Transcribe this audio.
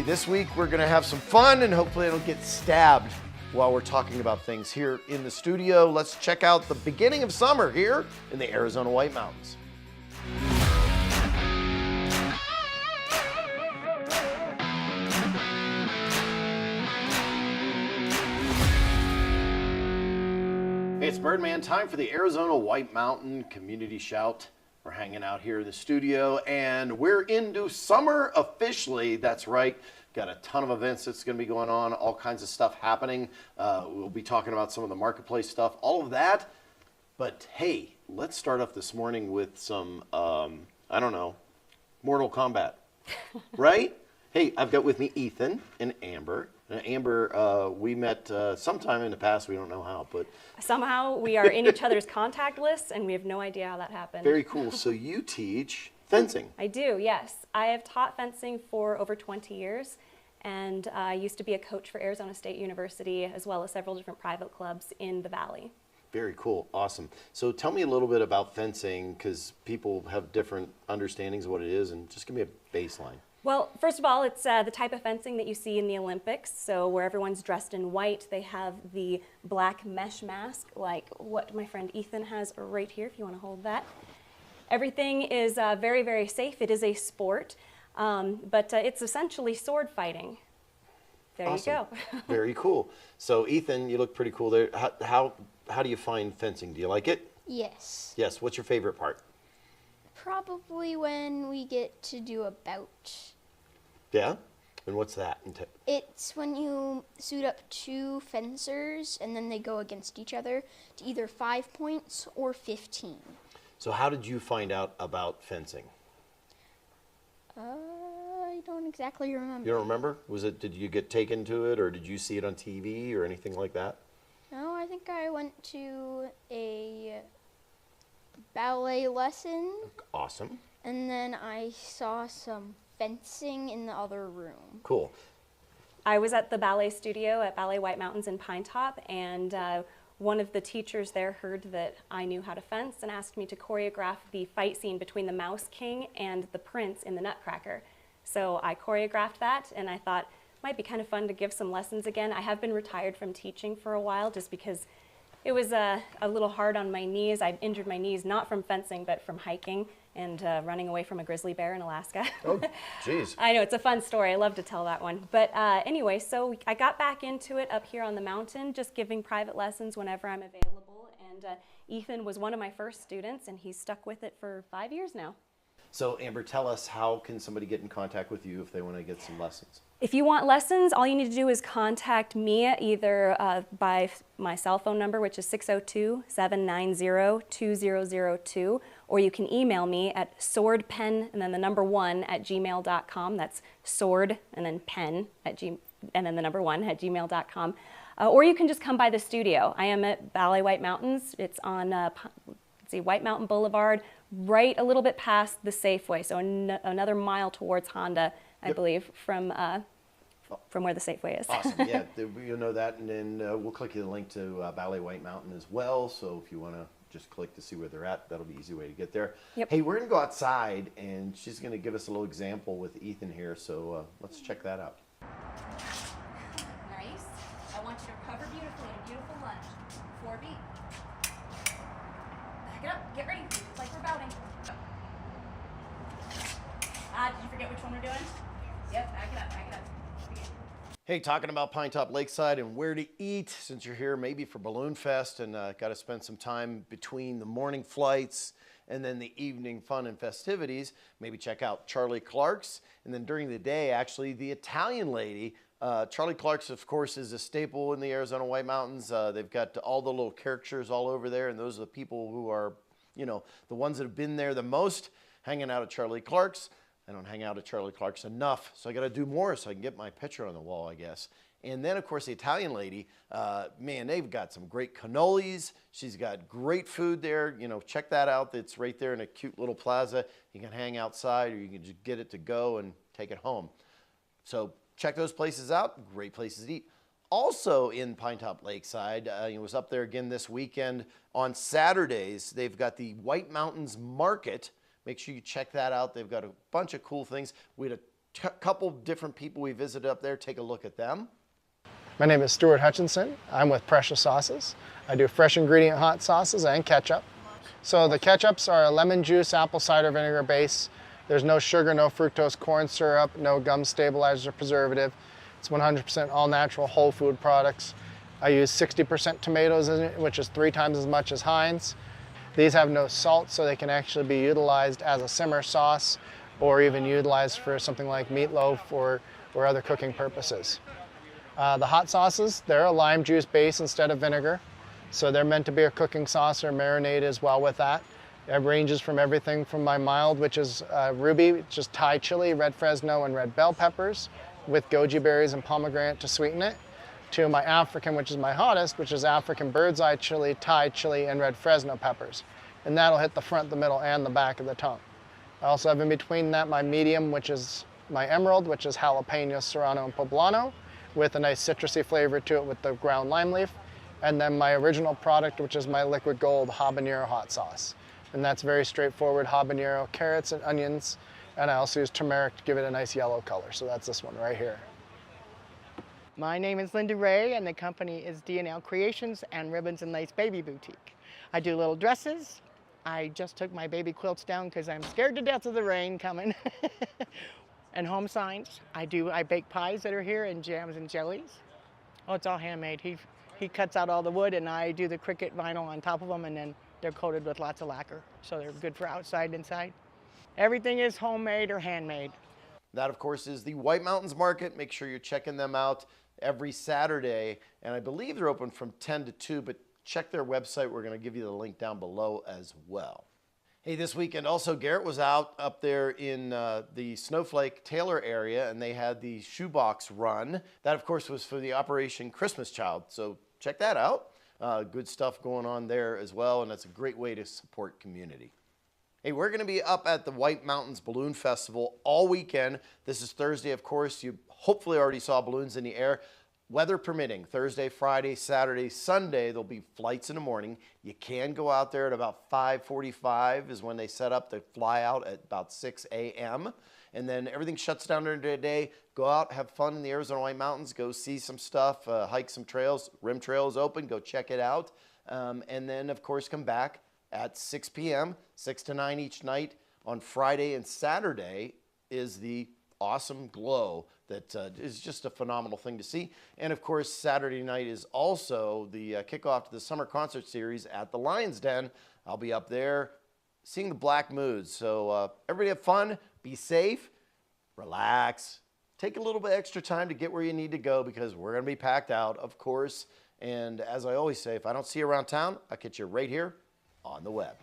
this week we're going to have some fun and hopefully I don't get stabbed while we're talking about things here in the studio. Let's check out the beginning of summer here in the Arizona White Mountains. Hey, it's Birdman time for the Arizona White Mountain Community Shout. We're hanging out here in the studio and we're into summer officially. That's right. Got a ton of events that's going to be going on, all kinds of stuff happening. We'll be talking about some of the marketplace stuff, all of that. But hey, let's start off this morning with some, I don't know, Mortal Kombat, right? Hey, I've got with me Ethan and Amber. Amber, we met sometime in the past. We don't know how, but somehow we are in each other's contact lists, and we have no idea how that happened. Very cool. So you teach fencing? I do, yes. I have taught fencing for over 20 years, and I used to be a coach for Arizona State University, as well as several different private clubs in the Valley. Very cool. Awesome. So tell me a little bit about fencing, because people have different understandings of what it is, and just give me a baseline. Well, first of all, it's the type of fencing that you see in the Olympics. So where everyone's dressed in white, they have the black mesh mask, like what my friend Ethan has right here, if you want to hold that. Everything is very, very safe. It is a sport, but it's essentially sword fighting. There Awesome. You go. Very cool. So Ethan, you look pretty cool there. How do you find fencing? Do you like it? Yes. Yes. What's your favorite part? Probably when we get to do a bout. Yeah? And what's that? It's when you suit up two fencers and then they go against each other to either 5 points or 15. So how did you find out about fencing? I don't exactly remember. You don't remember? Did you get taken to it, or did you see it on TV or anything like that? No, I think I went to a ballet lesson. Awesome. And then I saw some fencing in the other room. Cool. I was at the ballet studio at Ballet White Mountains in Pinetop, and one of the teachers there heard that I knew how to fence and asked me to choreograph the fight scene between the Mouse King and the Prince in the Nutcracker. So I choreographed that, and I thought it might be kind of fun to give some lessons again. I have been retired from teaching for a while just because it was a little hard on my knees. I injured my knees not from fencing, but from hiking and running away from a grizzly bear in Alaska. Oh, jeez. I know, it's a fun story. I love to tell that one. But anyway, so I got back into it up here on the mountain, just giving private lessons whenever I'm available. And Ethan was one of my first students, and he's stuck with it for 5 years now. So Amber, tell us, how can somebody get in contact with you if they want to get some lessons? If you want lessons, all you need to do is contact me either by my cell phone number, which is 602-790-2002, or you can email me at swordpen and then the number 1 at gmail.com. That's sword and then pen and then the number 1 at gmail.com. Or you can just come by the studio. I am at Ballet White Mountains. It's on White Mountain Boulevard, right a little bit past the Safeway, so another mile towards Honda, I believe, from where the Safeway is. Awesome. Yeah, you'll know that, and then we'll click you the link to Ballet White Mountain as well. So if you want to just click to see where they're at, that'll be an easy way to get there. Yep. Hey, we're going to go outside, and she's going to give us a little example with Ethan here. So let's check that out. Nice. I want you to recover beautifully in a beautiful lunge. 4 beat. Back it up. Get ready. It's like we're bouting. Did you forget which one we're doing? Yep, back it up, back it up. Hey, talking about Pinetop Lakeside and where to eat, since you're here maybe for Balloon Fest and got to spend some time between the morning flights and then the evening fun and festivities, maybe check out Charlie Clark's. And then during the day, actually, the Italian lady. Charlie Clark's, of course, is a staple in the Arizona White Mountains. They've got all the little characters all over there, and those are the people who are, you know, the ones that have been there the most, hanging out at Charlie Clark's. I don't hang out at Charlie Clark's enough, so I got to do more so I can get my picture on the wall, I guess. And then, of course, the Italian lady, man, they've got some great cannolis. She's got great food there. You know, check that out. It's right there in a cute little plaza. You can hang outside, or you can just get it to go and take it home. So check those places out. Great places to eat. Also in Pinetop Lakeside, I was up there again this weekend. On Saturdays, they've got the White Mountains Market. Make sure you check that out. They've got a bunch of cool things. We had a couple different people we visited up there. Take a look at them. My name is Stuart Hutchinson. I'm with Precious Sauces. I do fresh ingredient hot sauces and ketchup. So the ketchups are a lemon juice, apple cider vinegar base. There's no sugar, no fructose corn syrup, no gum stabilizer or preservative. It's 100% all natural whole food products. I use 60% tomatoes in it, which is 3 times as much as Heinz. These have no salt, so they can actually be utilized as a simmer sauce or even utilized for something like meatloaf or other cooking purposes. The hot sauces, they're a lime juice base instead of vinegar. So they're meant to be a cooking sauce or marinade as well with that. It ranges from everything from my mild, which is ruby, just Thai chili, red Fresno, and red bell peppers with goji berries and pomegranate to sweeten it, to my African, which is my hottest, which is African bird's eye chili, Thai chili, and red Fresno peppers. And that'll hit the front, the middle, and the back of the tongue. I also have in between that my medium, which is my emerald, which is jalapeno, serrano, and poblano, with a nice citrusy flavor to it with the ground lime leaf. And then my original product, which is my liquid gold habanero hot sauce. And that's very straightforward habanero, carrots, and onions. And I also use turmeric to give it a nice yellow color. So that's this one right here. My name is Linda Ray, and the company is D&L Creations and Ribbons and Lace Baby Boutique. I do little dresses. I just took my baby quilts down because I'm scared to death of the rain coming. And home signs. I bake pies that are here and jams and jellies. Oh, it's all handmade. He cuts out all the wood, and I do the Cricut vinyl on top of them, and then they're coated with lots of lacquer, so they're good for outside and inside. Everything is homemade or handmade. That, of course, is the White Mountains Market. Make sure you're checking them out every Saturday, and I believe they're open from 10 to 2, but check their website. We're going to give you the link down below as well. Hey, this weekend also, Garrett was out up there in the Snowflake Taylor area, and they had the shoebox run. That, of course, was for the Operation Christmas Child, so check that out. Good stuff going on there as well, and that's a great way to support community. Hey, we're going to be up at the White Mountains Balloon Festival all weekend. This is Thursday, of course. You hopefully already saw balloons in the air. Weather permitting, Thursday, Friday, Saturday, Sunday, there'll be flights in the morning. You can go out there at about 5:45 is when they set up to fly out at about 6 a.m. And then everything shuts down during the day. Go out, have fun in the Arizona White Mountains, go see some stuff, hike some trails. Rim Trail is open, go check it out. And then, of course, come back at 6 p.m., 6 to 9 each night. On Friday and Saturday is the awesome glow that is just a phenomenal thing to see. And of course, Saturday night is also the kickoff to the summer concert series at the Lion's Den. I'll be up there seeing the Black Moods. So everybody have fun, be safe, relax, take a little bit extra time to get where you need to go because we're going to be packed out, of course. And as I always say, if I don't see you around town, I'll catch you right here on the web.